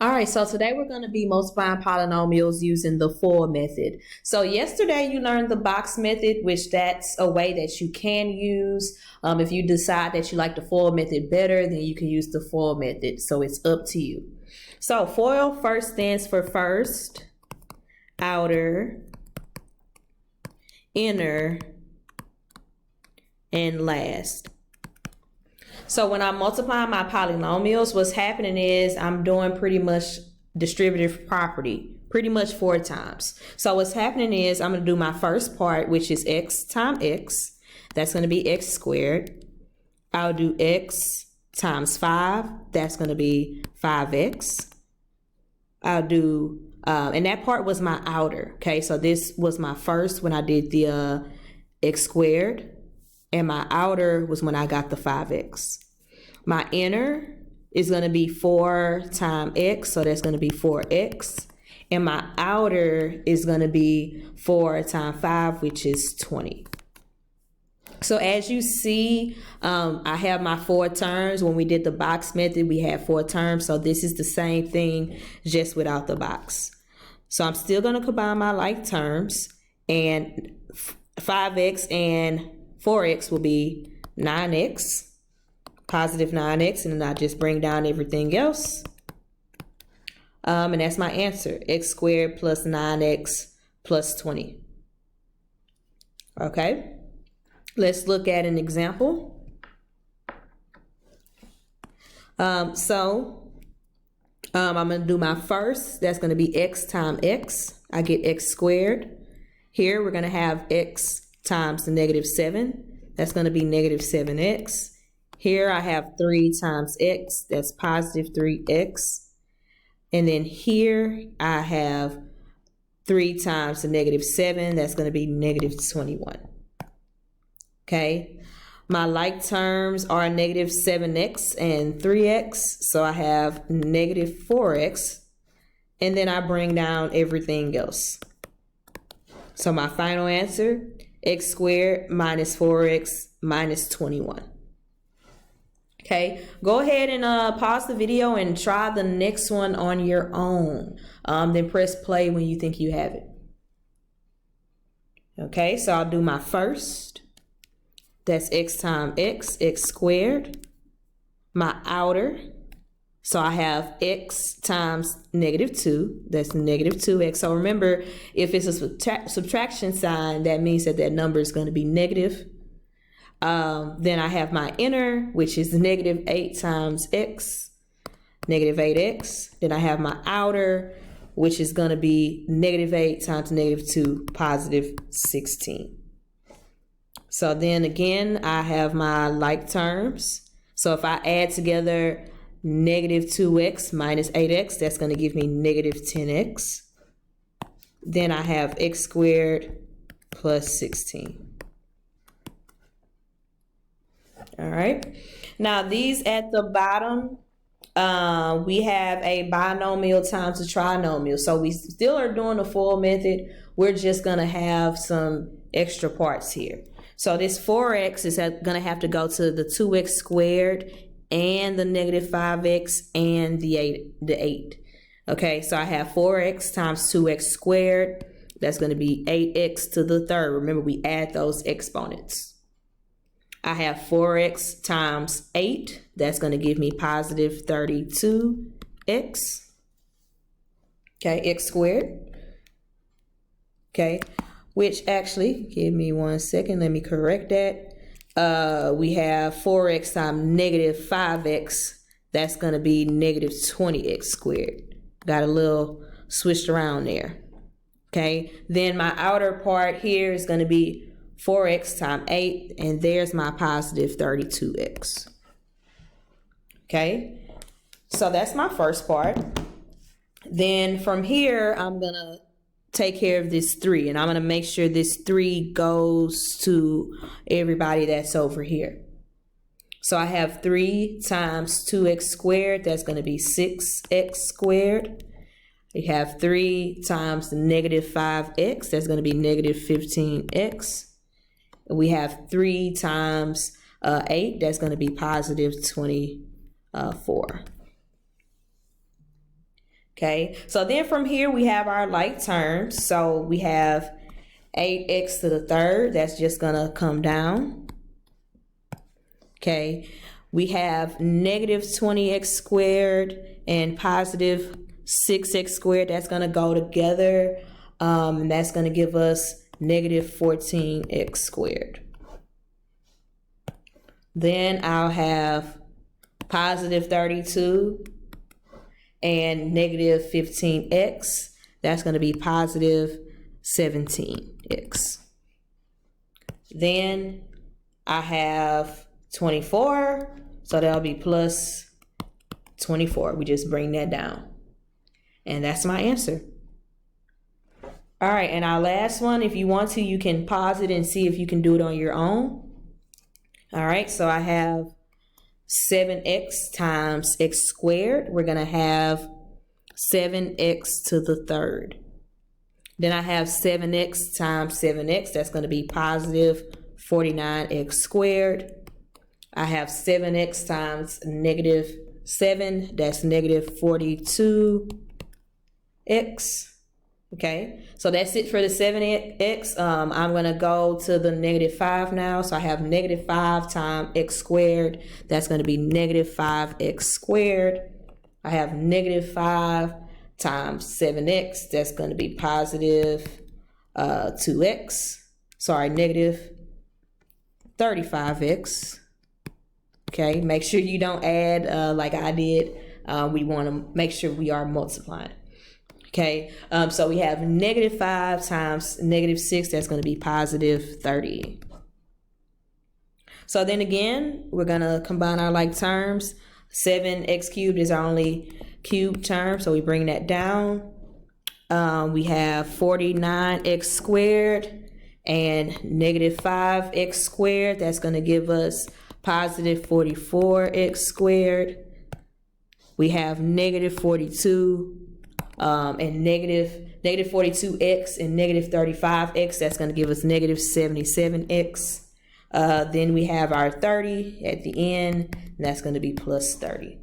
All right, so today we're going to be multiplying polynomials using the for method. So yesterday you learned the box method, which that's a way that you can use. If you decide that you like the for method better, then you can use the for method. So it's up to you. So FOIL first stands for first, outer, inner, and last. So when I'm multiplying my polynomials, what's happening is I'm doing pretty much distributive property, pretty much 4 times. So what's happening is I'm going to do my first part, which is x times x. That's going to be x squared. I'll do x times 5. That's going to be 5x. I'll do, and that part was my outer, okay? So this was my first when I did the x squared. And my outer was when I got the 5x. My inner is going to be 4 times x, so that's going to be 4x. And my outer is going to be 4 times 5, which is 20. So as you see, I have my 4 terms. When we did the box method, we had 4 terms. So this is the same thing, just without the box. So I'm still going to combine my like terms. And 5x and 4x will be 9x, positive 9x, and then I just bring down everything else. And that's my answer, x squared plus 9x plus 20. Okay, let's look at an example. I'm going to do my first. That's going to be x times x. I get x squared. Here we're going to have x times the negative 7. That's going to be negative 7x. Here I have 3 times x. That's positive 3x. And then here I have 3 times the negative 7. That's going to be negative 21. Okay. My like terms are negative 7x and 3x. So I have negative 4x. And then I bring down everything else. So my final answer, x squared minus 4x minus 21. Okay, go ahead and pause the video and try the next one on your own. Then press play when you think you have it. Okay, so I'll do my first. That's x times x, x squared. My outer. So I have x times negative 2. That's negative 2x. So remember, if it's a subtraction sign, that means that that number is going to be negative. Then I have my inner, which is negative 8 times x, negative 8x. Then I have my outer, which is going to be negative 8 times negative 2, positive 16. So then again, I have my like terms. So if I add together negative 2x minus 8x, that's going to give me negative 10x. Then I have x squared plus 16. All right. Now these at the bottom, we have a binomial times a trinomial. So we still are doing the full method. We're just going to have some extra parts here. So this 4x is going to have to go to the 2x squared and the negative 5x and the 8. Okay, so I have 4x times 2x squared. That's going to be 8x to the third. Remember, we add those exponents. I have 4x times 8. That's going to give me positive 32x. Okay, x squared. Okay, which actually, give me 1 second. Let me correct that. We have 4x times negative 5x. That's going to be negative 20x squared. Got a little switched around there. Okay. Then my outer part here is going to be 4x times 8. And there's my positive 32x. Okay. So that's my first part. Then from here, I'm going to take care of this 3, and I'm going to make sure this 3 goes to everybody that's over here. So I have 3 times 2x squared. That's going to be 6x squared. We have 3 times the negative 5x. That's going to be negative 15x. We have 3 times 8. That's going to be positive 24. Okay, so then from here we have our like terms. So we have 8x to the third, that's just gonna come down. Okay, we have negative 20x squared and positive 6x squared, that's gonna go together. And that's gonna give us negative 14x squared. Then I'll have positive 32 and negative 15x. That's going to be positive 17x. Then I have 24, so that'll be plus 24. We just bring that down. And that's my answer. All right, and our last one, if you want to, you can pause it and see if you can do it on your own. All right, so I have 7x times x squared. We're going to have 7x to the third. Then I have 7x times 7x. That's going to be positive 49x squared. I have 7x times negative 7. That's negative 42x. Okay, so that's it for the 7x. I'm going to go to the negative 5 now. So I have negative 5 times x squared. That's going to be negative 5x squared. I have negative 5 times 7x. That's going to be positive 2x. Sorry, negative 35x. Okay, make sure you don't add like I did. We want to make sure we are multiplying. Okay, so we have negative 5 times negative 6. That's going to be positive 30. So then again, we're going to combine our like terms. 7x cubed is our only cubed term, so we bring that down. We have 49x squared and negative 5x squared. That's going to give us positive 44x squared. We have negative 42 and negative 42x and negative 35x. That's going to give us negative 77x. Then we have our 30 at the end, and that's going to be plus 30.